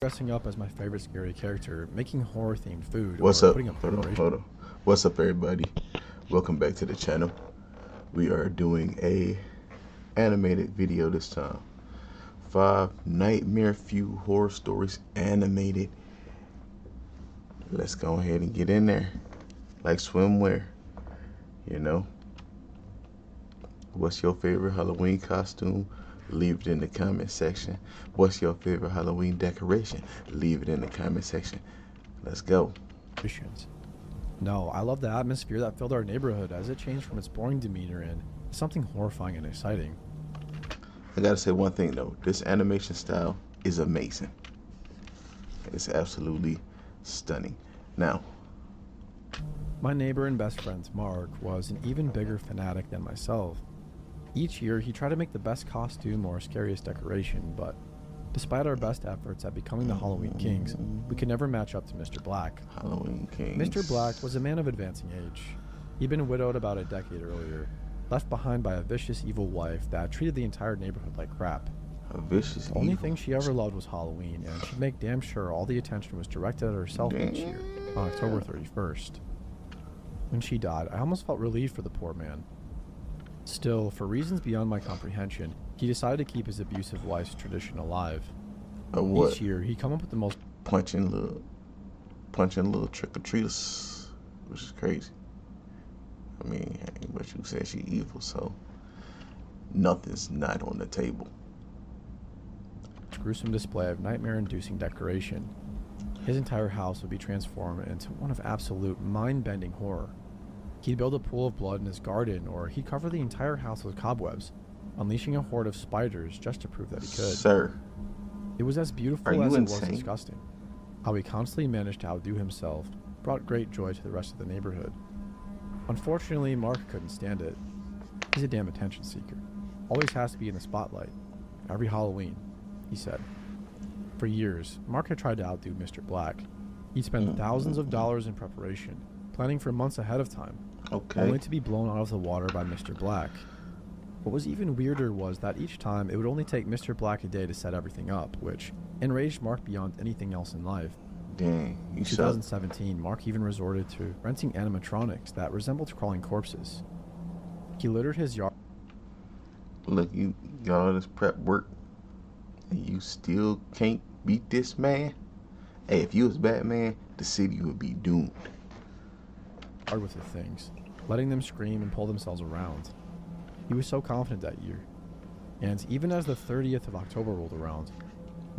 dressing up as my favorite scary character, making horror-themed food, What's or up? putting up Hold on, decorations. hold on. What's up, everybody? Welcome back to the channel. We are doing a animated video this time. 5 Nightmare Fuel horror stories animated. Let's go ahead and get in there. Like swimwear, you know. What's your favorite Halloween costume? Leave it in the comment section. What's your favorite Halloween decoration? Leave it in the comment section. Let's go. No, I love the atmosphere that filled our neighborhood as it changed from its boring demeanor into something horrifying and exciting. I gotta say one thing though, this animation style is amazing. It's absolutely stunning. Now, My neighbor and best friend, Mark, was an even bigger fanatic than myself. Each year, he tried to make the best costume or scariest decoration, but despite our best efforts at becoming the Halloween Kings, we could never match up to Mr. Black. Halloween Kings. Mr. Black was a man of advancing age. He'd been widowed about a decade earlier, left behind by a vicious, evil wife that treated the entire neighborhood like crap. A vicious The only evil. thing she ever loved was Halloween, and she'd make damn sure all the attention was directed at herself each year, on October 31st. When she died, I almost felt relieved for the poor man. Still, for reasons beyond my comprehension, he decided to keep his abusive wife's tradition alive. A what? Each year, he'd come up with the most punching little trick-or-treaters, which is crazy. I mean, but you said she evil, so nothing's not on the table. gruesome display of nightmare-inducing decoration. His entire house would be transformed into one of absolute mind-bending horror. He'd build a pool of blood in his garden, or he'd cover the entire house with cobwebs, unleashing a horde of spiders just to prove that he could. Sir, It was as beautiful are you as it insane? was disgusting. How he constantly managed to outdo himself brought great joy to the rest of the neighborhood. Unfortunately, Mark couldn't stand it. He's a damn attention seeker. Always has to be in the spotlight. Every Halloween, he said. For years, Mark had tried to outdo Mr. Black. He'd spent thousands of dollars in preparation, planning for months ahead of time, okay. only to be blown out of the water by Mr. Black. What was even weirder was that each time it would only take Mr. Black a day to set everything up, which enraged Mark beyond anything else in life. Dang, you In suck. 2017, Mark even resorted to renting animatronics that resembled crawling corpses. He littered his yard. Look, you got all this prep work, and you still can't beat this man? Hey, if you was Batman, the city would be doomed. With the things, letting them scream and pull themselves around. He was so confident that year. And even as the 30th of October rolled around,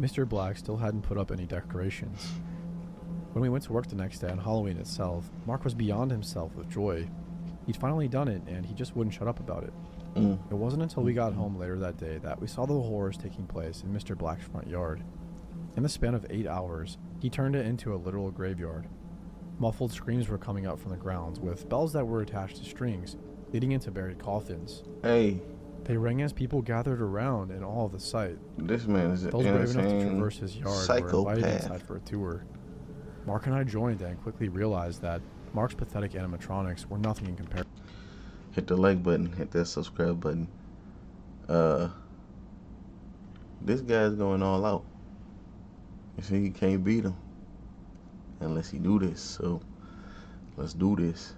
Mr. Black still hadn't put up any decorations. When we went to work the next day on Halloween itself, Mark was beyond himself with joy. He'd finally done it, and he just wouldn't shut up about it. It wasn't until we got home later that day that we saw the horrors taking place in Mr. Black's front yard. In the span of 8 hours, he turned it into a literal graveyard. Muffled screams were coming up from the ground, with bells that were attached to strings, leading into buried coffins. Hey, They rang as people gathered around in awe of the sight. this man is an Those brave enough to insane traverse his yard were invited psychopath. inside for a tour. Mark and I joined and quickly realized that Mark's pathetic animatronics were nothing in comparison. Hit the like button, hit that subscribe button. This guy's going all out. You see, you can't beat him unless he do this. So let's do this.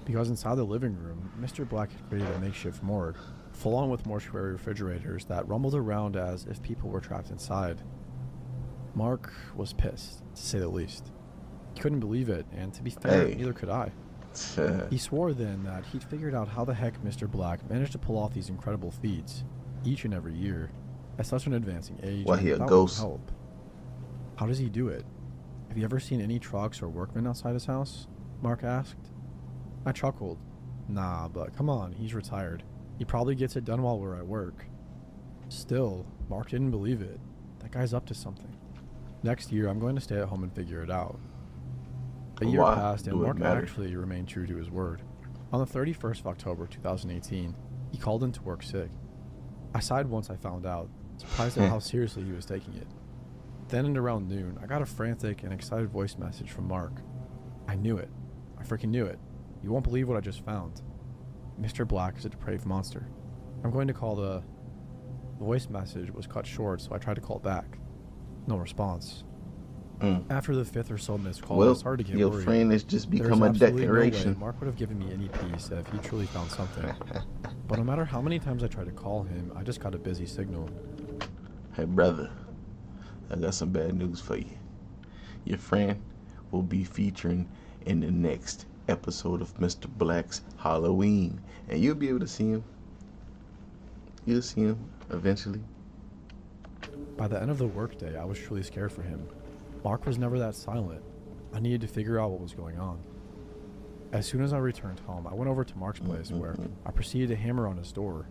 Because inside the living room, Mr. Black had created a makeshift morgue, full on with mortuary refrigerators that rumbled around as if people were trapped inside. Mark was pissed, to say the least. He couldn't believe it, and to be fair, Hey. neither could I. He swore then that he'd figured out how the heck Mr. Black managed to pull off these incredible feats, each and every year, at such an advancing age. Why, and he a without ghost? help. How does he do it? Have you ever seen any trucks or workmen outside his house? Mark asked. I chuckled. Nah, but come on, he's retired. He probably gets it done while we're at work. Still, Mark didn't believe it. That guy's up to something. Next year, I'm going to stay at home and figure it out. A year Why passed, and do it Mark matter? actually remained true to his word. On the 31st of October 2018, he called into work sick. I sighed once I found out, surprised at how seriously he was taking it. Then at around noon, I got a frantic and excited voice message from Mark. I knew it. I freaking knew it. You won't believe what I just found. Mr. Black is a depraved monster. I'm going to call the... The voice message was cut short, so I tried to call back. No response. After the 5th or so missed call, I started to get your worried. friend has just There's become a absolutely decoration. no way Mark would have given me any peace if he truly found something. But no matter how many times I tried to call him, I just got a busy signal. Hey, brother, I got some bad news for you. Your friend will be featuring in the next episode of Mr. Black's Halloween, and you'll be able to see him. You'll see him eventually. By the end of the workday, I was truly scared for him. Mark was never that silent. I needed to figure out what was going on. As soon as I returned home, I went over to Mark's place where I proceeded to hammer on his door.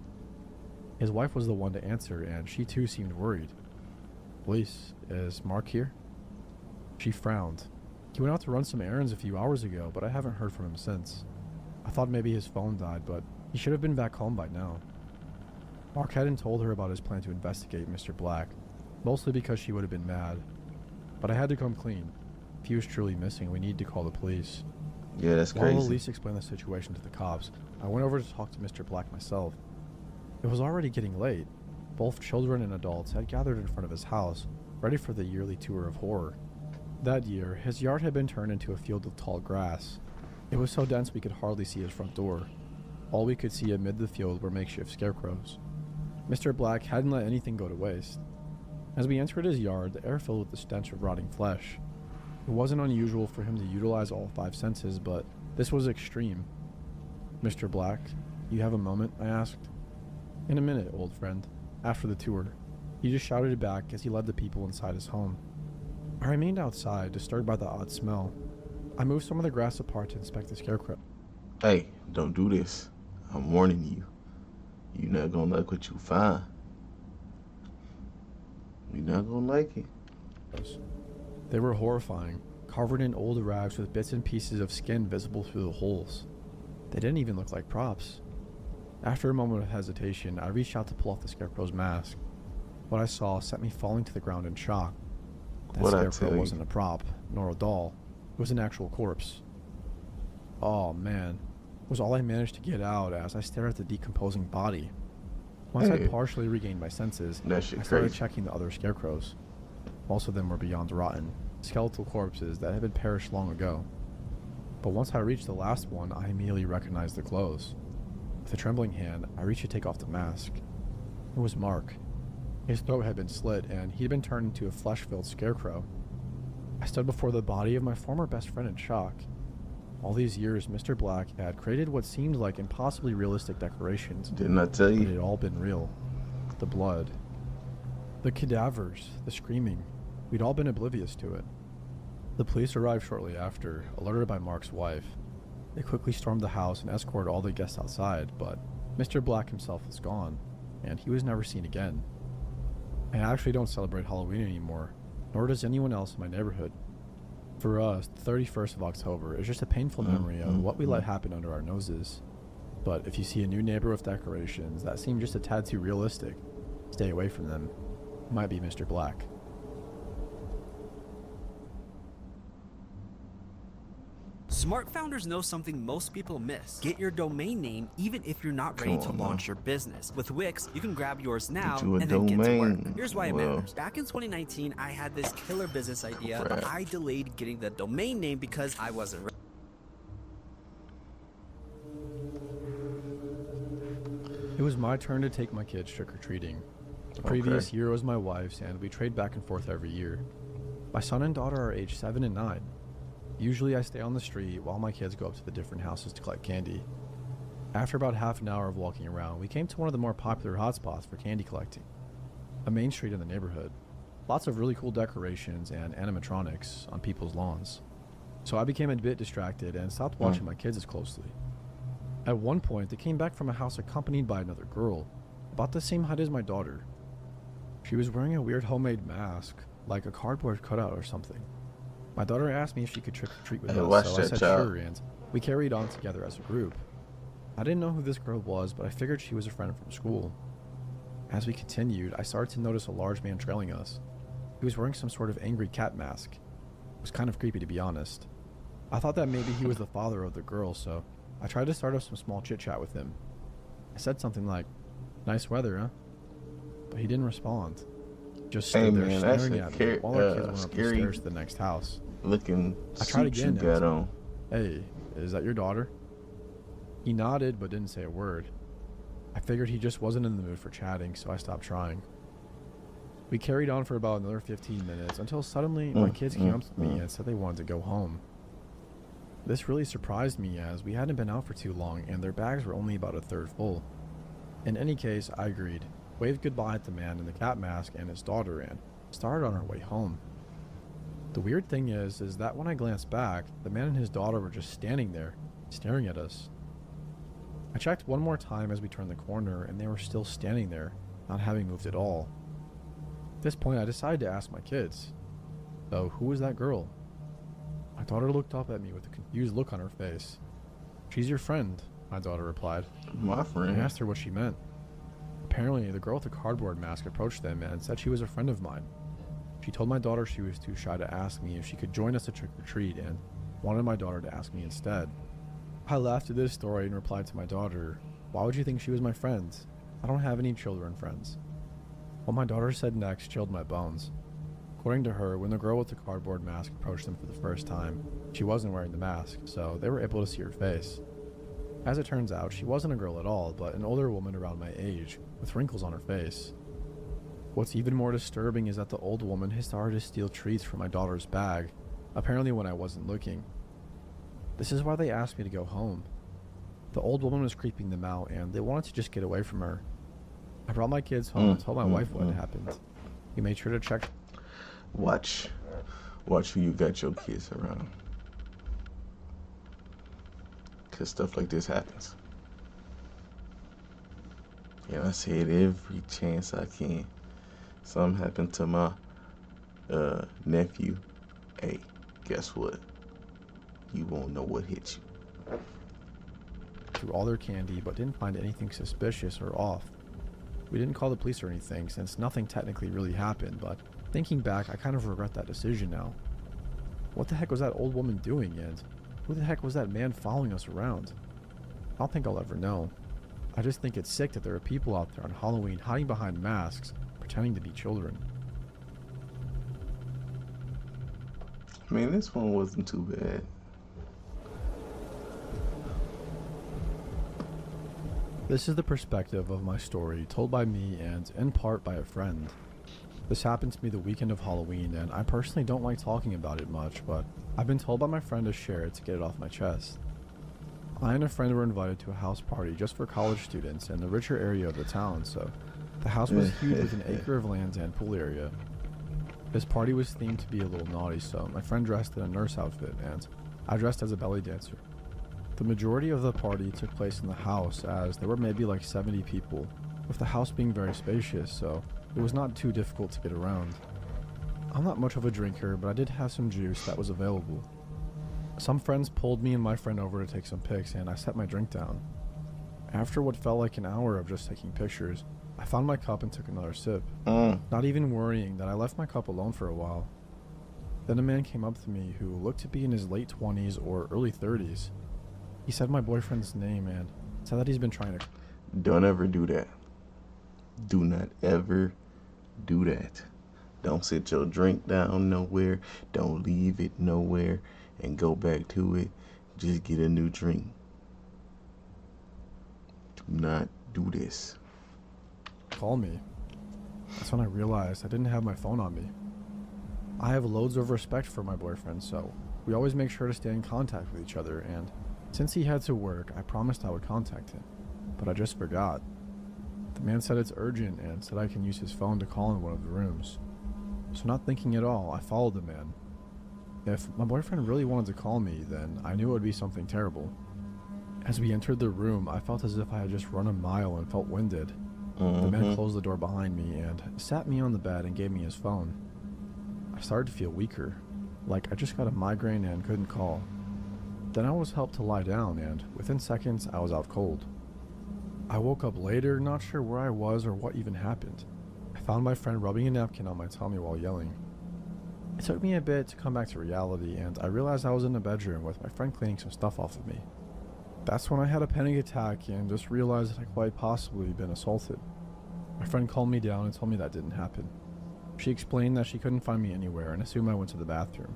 His wife was the one to answer, and she too seemed worried. "Police, is Mark here?" She frowned. "He went out to run some errands a few hours ago, but I haven't heard from him since. I thought maybe his phone died, but he should have been back home by now." Mark hadn't told her about his plan to investigate Mr. Black, mostly because she would have been mad. But I had to come clean. If he was truly missing, we need to call the police. Yeah, that's While crazy. Elise explained the situation to the cops, I went over to talk to Mr. Black myself. It was already getting late. Both children and adults had gathered in front of his house, ready for the yearly tour of horror. That year, his yard had been turned into a field of tall grass. It was so dense we could hardly see his front door. All we could see amid the field were makeshift scarecrows. Mr. Black hadn't let anything go to waste. As we entered his yard, the air filled with the stench of rotting flesh. It wasn't unusual for him to utilize all 5 senses, but this was extreme. "Mr. Black, you have a moment?" I asked. "In a minute, old friend. After the tour," he just shouted back as he led the people inside his home. I remained outside, disturbed by the odd smell. I moved some of the grass apart to inspect the scarecrow. Hey, don't do this. I'm warning you. You're not gonna like what you find. You're not gonna like it. They were horrifying, covered in old rags with bits and pieces of skin visible through the holes. They didn't even look like props. After a moment of hesitation, I reached out to pull off the scarecrow's mask. What I saw sent me falling to the ground in shock. That What'd I tell scarecrow you? wasn't a prop, nor a doll. It was an actual corpse. "Oh man," was all I managed to get out as I stared at the decomposing body. Once Hey. I partially regained my senses, That shit I started crazy. checking the other scarecrows. Most of them were beyond rotten, skeletal corpses that had been perished long ago. But once I reached the last one, I immediately recognized the clothes. With a trembling hand, I reached to take off the mask. It was Mark. His throat had been slit, and he had been turned into a flesh-filled scarecrow. I stood before the body of my former best friend in shock. All these years, Mr. Black had created what seemed like impossibly realistic decorations, Didn't I tell but it you? had all been real. The blood, the cadavers, the screaming, we'd all been oblivious to it. The police arrived shortly after, alerted by Mark's wife. They quickly stormed the house and escorted all the guests outside, but Mr. Black himself was gone, and he was never seen again. I actually don't celebrate Halloween anymore, nor does anyone else in my neighborhood. For us, the 31st of October is just a painful memory of what we let happen under our noses. But if you see a new neighbor with decorations that seem just a tad too realistic, stay away from them. It might be Mr. Black. Smart founders know something most people miss. Get your domain name even if you're not ready Come to on, launch your business. With Wix, you can grab yours now Get you a and then get to work. domain. Here's why it Well. matters. Back in 2019, I had this killer business idea, but Crap. I delayed getting the domain name because I wasn't ready. It was my turn to take my kids trick-or-treating. The previous year was my wife's, and we trade back and forth every year. My son and daughter are aged 7 and 9. Usually I stay on the street while my kids go up to the different houses to collect candy. After about half an hour of walking around, we came to one of the more popular hotspots for candy collecting. A main street in the neighborhood. Lots of really cool decorations and animatronics on people's lawns. So I became a bit distracted and stopped watching my kids as closely. At one point, they came back from a house accompanied by another girl, about the same height as my daughter. She was wearing a weird homemade mask, like a cardboard cutout or something. My daughter asked me if she could trick-or-treat with Hey, us, watch so I that said child. sure, and we carried on together as a group. I didn't know who this girl was, but I figured she was a friend from school. As we continued, I started to notice a large man trailing us. He was wearing some sort of angry cat mask. It was kind of creepy, to be honest. I thought that maybe he was the father of the girl, so I tried to start up some small chit-chat with him. I said something like, "Nice weather, huh?" but he didn't respond. Just Hey stood there man, that's staring a at me while our kids went up the scary stairs to the next house. looking I tried suit you again, got on. Hey, is that your daughter? He nodded but didn't say a word. I figured he just wasn't in the mood for chatting, so I stopped trying. We carried on for about another 15 minutes until suddenly my kids came up to me and said they wanted to go home. This really surprised me as we hadn't been out for too long and their bags were only about a third full. In any case, I agreed, waved goodbye at the man in the cat mask and his daughter, and started on our way home. The weird thing is that when I glanced back, the man and his daughter were just standing there, staring at us. I checked one more time as we turned the corner, and they were still standing there, not having moved at all. At this point, I decided to ask my kids, "So, who was that girl?" My daughter looked up at me with a confused look on her face. "She's your friend," my daughter replied. My I friend. asked her what she meant. Apparently, the girl with the cardboard mask approached them and said she was a friend of mine. She told my daughter she was too shy to ask me if she could join us at trick or treat and wanted my daughter to ask me instead. I laughed at this story and replied to my daughter, "Why would you think she was my friend? I don't have any children friends." What my daughter said next chilled my bones. According to her, when the girl with the cardboard mask approached them for the first time, she wasn't wearing the mask, so they were able to see her face. As it turns out, she wasn't a girl at all, but an older woman around my age, with wrinkles on her face. What's even more disturbing is that the old woman had started to steal treats from my daughter's bag, apparently when I wasn't looking. This is why they asked me to go home. The old woman was creeping them out, and they wanted to just get away from her. I brought my kids home and told my wife what had happened. We made sure to check. Watch who you got your kids around. Cause stuff like this happens. And I say it every chance I can. Something happened to my nephew. Hey, guess what? You won't know what hit you. Through all their candy, but didn't find anything suspicious or off. We didn't call the police or anything, since nothing technically really happened, but thinking back, I kind of regret that decision now. What the heck was that old woman doing, and who the heck was that man following us around? I don't think I'll ever know. I just think it's sick that there are people out there on Halloween hiding behind masks, pretending to be children. I mean, this one wasn't too bad. This is the perspective of my story, told by me and in part by a friend. This happened to me the weekend of Halloween, and I personally don't like talking about it much, but I've been told by my friend to share it to get it off my chest. I and a friend were invited to a house party just for college students in the richer area of the town, so the house was huge with an acre of land and pool area. This party was themed to be a little naughty, so my friend dressed in a nurse outfit, and I dressed as a belly dancer. The majority of the party took place in the house, as there were maybe like 70 people, with the house being very spacious, so it was not too difficult to get around. I'm not much of a drinker, but I did have some juice that was available. Some friends pulled me and my friend over to take some pics, and I set my drink down. After what felt like an hour of just taking pictures, I found my cup and took another sip, not even worrying that I left my cup alone for a while. Then a man came up to me who looked to be in his late 20s or early 30s. He said my boyfriend's name and said that he's been trying to... Don't ever do that. Do not ever do that. Don't sit your drink down nowhere. Don't leave it nowhere and go back to it. Just get a new drink. Do not do this. call me. That's when I realized I didn't have my phone on me. I have loads of respect for my boyfriend, so we always make sure to stay in contact with each other, and since he had to work, I promised I would contact him, but I just forgot. The man said it's urgent and said I can use his phone to call in one of the rooms. So not thinking at all, I followed the man. If my boyfriend really wanted to call me, then I knew it would be something terrible. As we entered the room, I felt as if I had just run a mile and felt winded. The man closed the door behind me and sat me on the bed and gave me his phone. I started to feel weaker, like I just got a migraine and couldn't call. Then I was helped to lie down, and within seconds I was out cold. I woke up later, not sure where I was or what even happened. I found my friend rubbing a napkin on my tummy while yelling. It took me a bit to come back to reality, and I realized I was in the bedroom with my friend cleaning some stuff off of me. That's when I had a panic attack and just realized that I quite possibly been assaulted. My friend calmed me down and told me that didn't happen. She explained that she couldn't find me anywhere and assumed I went to the bathroom.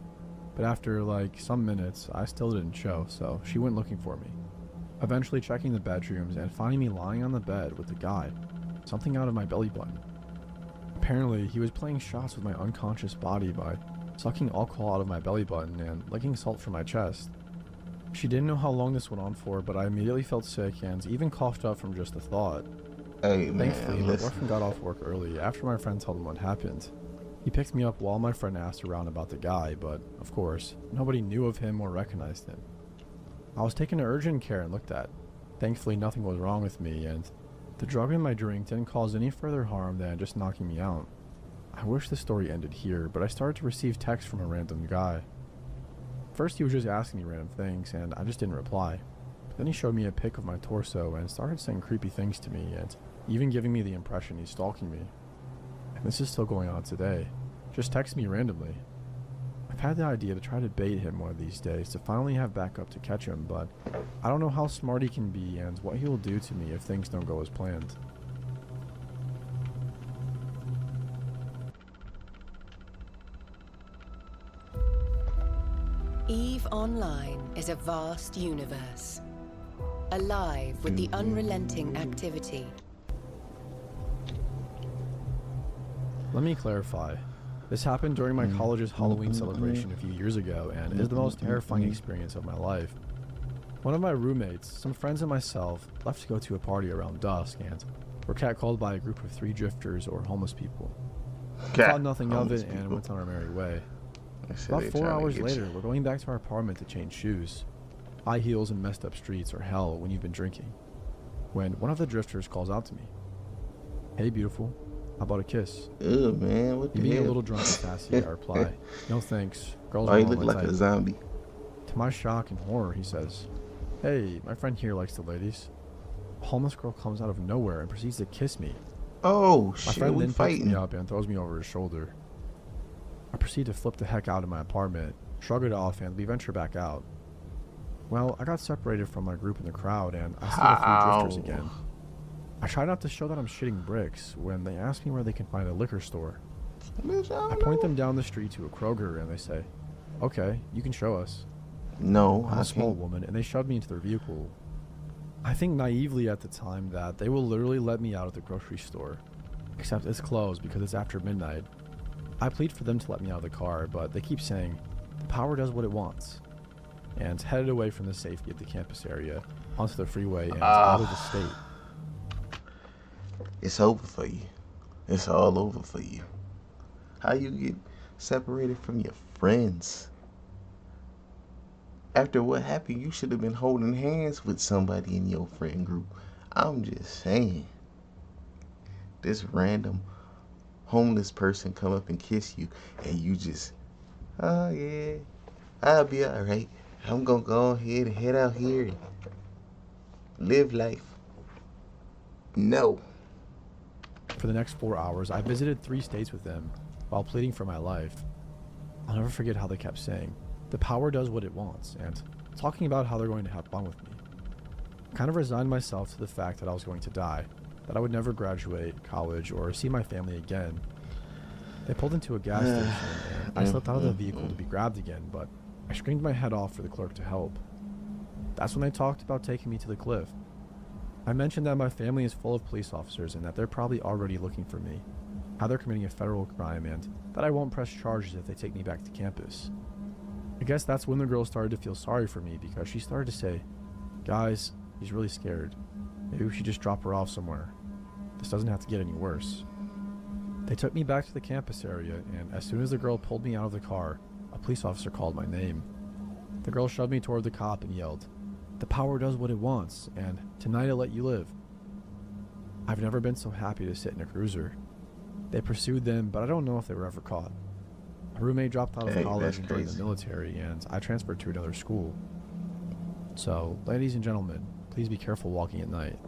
But after, some minutes, I still didn't show, so she went looking for me. Eventually checking the bedrooms and finding me lying on the bed with a guy, something out of my belly button. Apparently, he was playing shots with my unconscious body by sucking alcohol out of my belly button and licking salt from my chest. She didn't know how long this went on for, but I immediately felt sick and even coughed up from just the thought. Hey, man, Thankfully, my listen. boyfriend got off work early after my friend told him what happened. He picked me up while my friend asked around about the guy, but, of course, nobody knew of him or recognized him. I was taken to urgent care and looked at. Thankfully, nothing was wrong with me, and the drug in my drink didn't cause any further harm than just knocking me out. I wish the story ended here, but I started to receive texts from a random guy. First, he was just asking me random things, and I just didn't reply. But then he showed me a pic of my torso and started saying creepy things to me, and even giving me the impression he's stalking me. And this is still going on today. Just text me randomly. I've had the idea to try to bait him one of these days to finally have backup to catch him, but I don't know how smart he can be and what he will do to me if things don't go as planned. EVE Online is a vast universe, alive with the unrelenting activity. Let me clarify. This happened during my college's Halloween celebration a few years ago and is the most terrifying experience of my life. One of my roommates, some friends and myself left to go to a party around dusk and were catcalled by a group of 3 drifters or homeless people. We thought nothing of it and went on our merry way. About 4 hours later, we're going back to our apartment to change shoes. High heels and messed up streets are hell when you've been drinking. When one of the drifters calls out to me, "Hey beautiful, how about a kiss?" Ugh, man, what the Being a hell? little drunk and sassy, I reply, "No thanks, girls Why are you not look my like a type." zombie? To my shock and horror, he says, "Hey, my friend here likes the ladies." A homeless girl comes out of nowhere and proceeds to kiss me. Oh, My shit, friend we then picks me fighting. up and throws me over his shoulder. I proceed to flip the heck out of my apartment, shrug it off, and we venture back out. Well, I got separated from my group in the crowd, and I see the 3 drifters again. I try not to show that I'm shitting bricks when they ask me where they can find a liquor store. Bitch, I I don't point know. them down the street to a Kroger, and they say, "Okay, you can show us." No, I'm I a small can't. woman, and they shoved me into their vehicle. I think naively at the time that they will literally let me out of the grocery store, except it's closed because it's after midnight. I plead for them to let me out of the car, but they keep saying, "The power does what it wants," and headed away from the safety of the campus area onto the freeway and out of the state. It's over for you. It's all over for you. How you get separated from your friends? After what happened, you should have been holding hands with somebody in your friend group. I'm just saying. This random homeless person come up and kiss you, and you just, "Oh yeah, I'll be alright. I'm gonna go ahead and head out here and live life." No. For the next 4 hours, I visited 3 states with them while pleading for my life. I'll never forget how they kept saying, "The power does what it wants," and talking about how they're going to have fun with me. I kind of resigned myself to the fact that I was going to die, that I would never graduate college or see my family again. They pulled into a gas station, and I slipped out of the vehicle to be grabbed again, but I screamed my head off for the clerk to help. That's when they talked about taking me to the cliff. I mentioned that my family is full of police officers and that they're probably already looking for me, how they're committing a federal crime, and that I won't press charges if they take me back to campus. I guess that's when the girl started to feel sorry for me because she started to say, "Guys, he's really scared. Maybe we should just drop her off somewhere. This doesn't have to get any worse." They took me back to the campus area, and as soon as the girl pulled me out of the car, a police officer called my name. The girl shoved me toward the cop and yelled, "The power does what it wants, and tonight I'll let you live." I've never been so happy to sit in a cruiser. They pursued them, but I don't know if they were ever caught. My roommate dropped out of Hey, college that's and joined the crazy. military, and I transferred to another school. So, ladies and gentlemen, please be careful walking at night.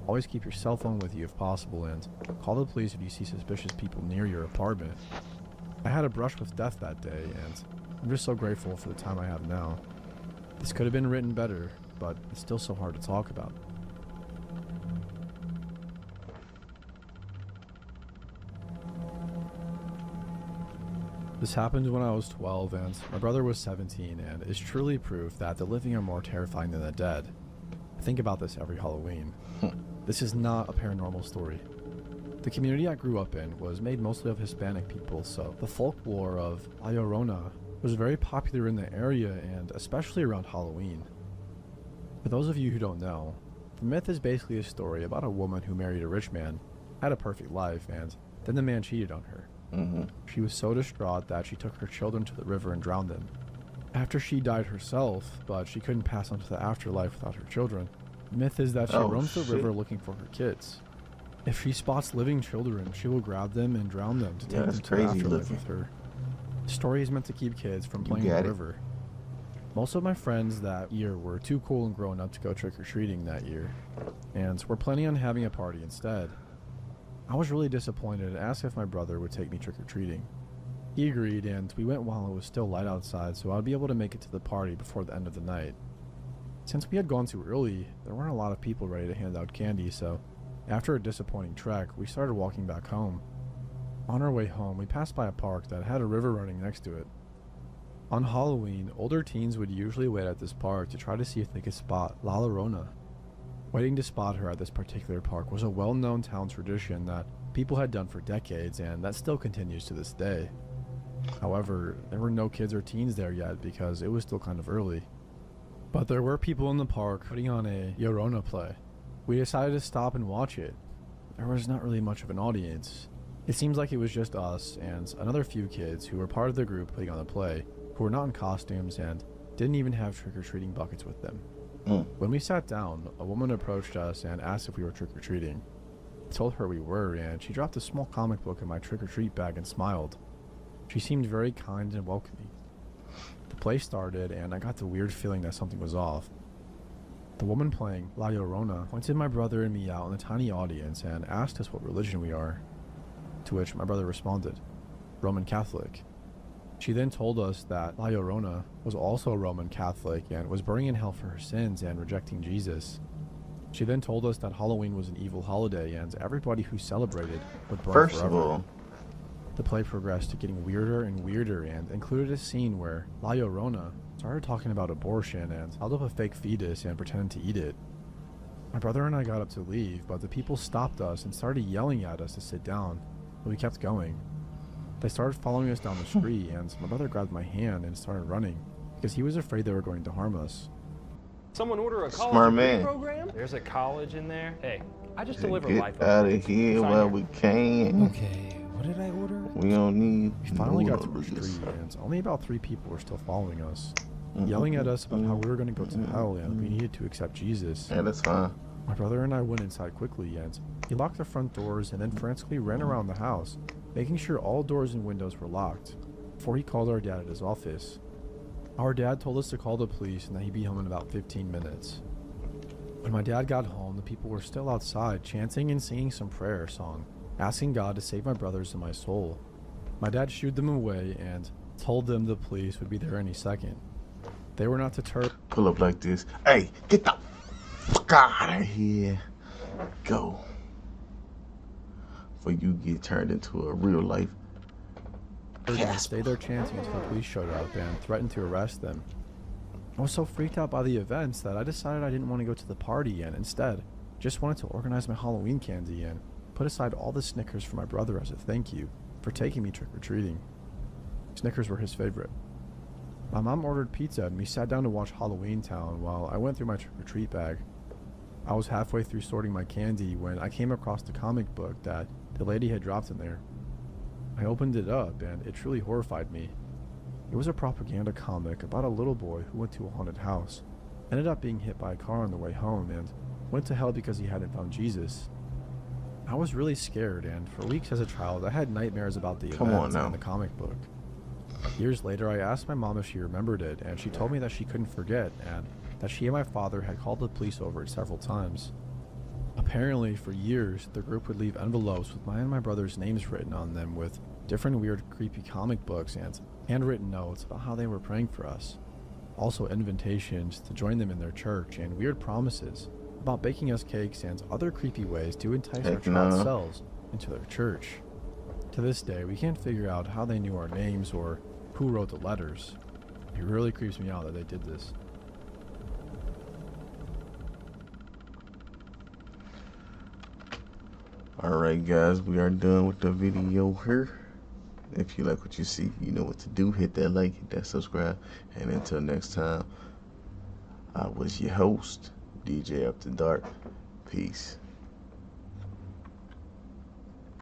Always keep your cell phone with you if possible, and call the police if you see suspicious people near your apartment. I had a brush with death that day, and I'm just so grateful for the time I have now. This could have been written better, but it's still so hard to talk about. This happened when I was 12 and my brother was 17, and is truly proof that the living are more terrifying than the dead. I think about this every Halloween. This is not a paranormal story. The community I grew up in was made mostly of Hispanic people, so the folklore of La Llorona was very popular in the area and especially around Halloween. For those of you who don't know, the myth is basically a story about a woman who married a rich man, had a perfect life, and then the man cheated on her. She was so distraught that she took her children to the river and drowned them. After she died herself, but she couldn't pass on to the afterlife without her children, the myth is that she roams the river looking for her kids. If she spots living children, she will grab them and drown them to take them to the afterlife with her. The story is meant to keep kids from playing in the river. Most of my friends that year were too cool and grown up to go trick-or-treating that year, and were planning on having a party instead. I was really disappointed and asked if my brother would take me trick-or-treating. He agreed, and we went while it was still light outside so I'd be able to make it to the party before the end of the night. Since we had gone too early, there weren't a lot of people ready to hand out candy, so after a disappointing trek, we started walking back home. On our way home, we passed by a park that had a river running next to it. On Halloween, older teens would usually wait at this park to try to see if they could spot La Llorona. Waiting to spot her at this particular park was a well-known town tradition that people had done for decades, and that still continues to this day. However, there were no kids or teens there yet because it was still kind of early. But there were people in the park putting on a Llorona play. We decided to stop and watch it. There was not really much of an audience. It seems like it was just us and another few kids who were part of the group putting on the play, who were not in costumes and didn't even have trick-or-treating buckets with them. When we sat down, a woman approached us and asked if we were trick-or-treating. I told her we were, and she dropped a small comic book in my trick-or-treat bag and smiled. She seemed very kind and welcoming. The play started, and I got the weird feeling that something was off. The woman playing La Llorona pointed my brother and me out in the tiny audience and asked us what religion we are, to which my brother responded, Roman Catholic. She then told us that La Llorona was also a Roman Catholic and was burning in hell for her sins and rejecting Jesus. She then told us that Halloween was an evil holiday and everybody who celebrated would burn forever. First of all, the play progressed to getting weirder and weirder and included a scene where La Llorona started talking about abortion and held up a fake fetus and pretended to eat it. My brother and I got up to leave, but the people stopped us and started yelling at us to sit down, but we kept going. They started following us down the street, and my brother grabbed my hand and started running because he was afraid they were going to harm us. Someone order a college Smart degree man. program? There's a college in there. Hey, I just to deliver get life out of updates. here Sign while here. we can. Okay, what did I order? We don't need We finally got to no the street, this. and only about 3 people were still following us, yelling at us about how we were going to go to hell and we needed to accept Jesus. Yeah, that's fine. My brother and I went inside quickly, and he locked the front doors and then frantically ran around the house, making sure all doors and windows were locked, before he called our dad at his office. Our dad told us to call the police and that he'd be home in about 15 minutes. When my dad got home, the people were still outside chanting and singing some prayer song, asking God to save my brothers and my soul. My dad shooed them away and told them the police would be there any second. They were not deterred. Pull up like this. Hey, get the fuck out of here. Go. Before you get turned into a real life. And stayed there chanting until the police showed up and threatened to arrest them. I was so freaked out by the events that I decided I didn't want to go to the party and instead just wanted to organize my Halloween candy and put aside all the Snickers for my brother as a thank you for taking me trick-or-treating. Snickers were his favorite. My mom ordered pizza and we sat down to watch Halloween Town while I went through my trick-or-treat bag. I was halfway through sorting my candy when I came across the comic book that the lady had dropped in there. I opened it up and it truly horrified me. It was a propaganda comic about a little boy who went to a haunted house, ended up being hit by a car on the way home, and went to hell because he hadn't found Jesus. I was really scared, and for weeks as a child I had nightmares about the events in the comic book. Years later I asked my mom if she remembered it, and she told me that she couldn't forget and that she and my father had called the police over it several times. Apparently, for years, the group would leave envelopes with my and my brother's names written on them with different weird, creepy comic books and handwritten notes about how they were praying for us. Also invitations to join them in their church and weird promises about baking us cakes and other creepy ways to entice our child selves into their church. To this day, we can't figure out how they knew our names or who wrote the letters. It really creeps me out that they did this. Alright guys, we are done with the video here. If you like what you see, you know what to do. Hit that like, hit that subscribe, and until next time, I was your host, DJ After Dark. Peace.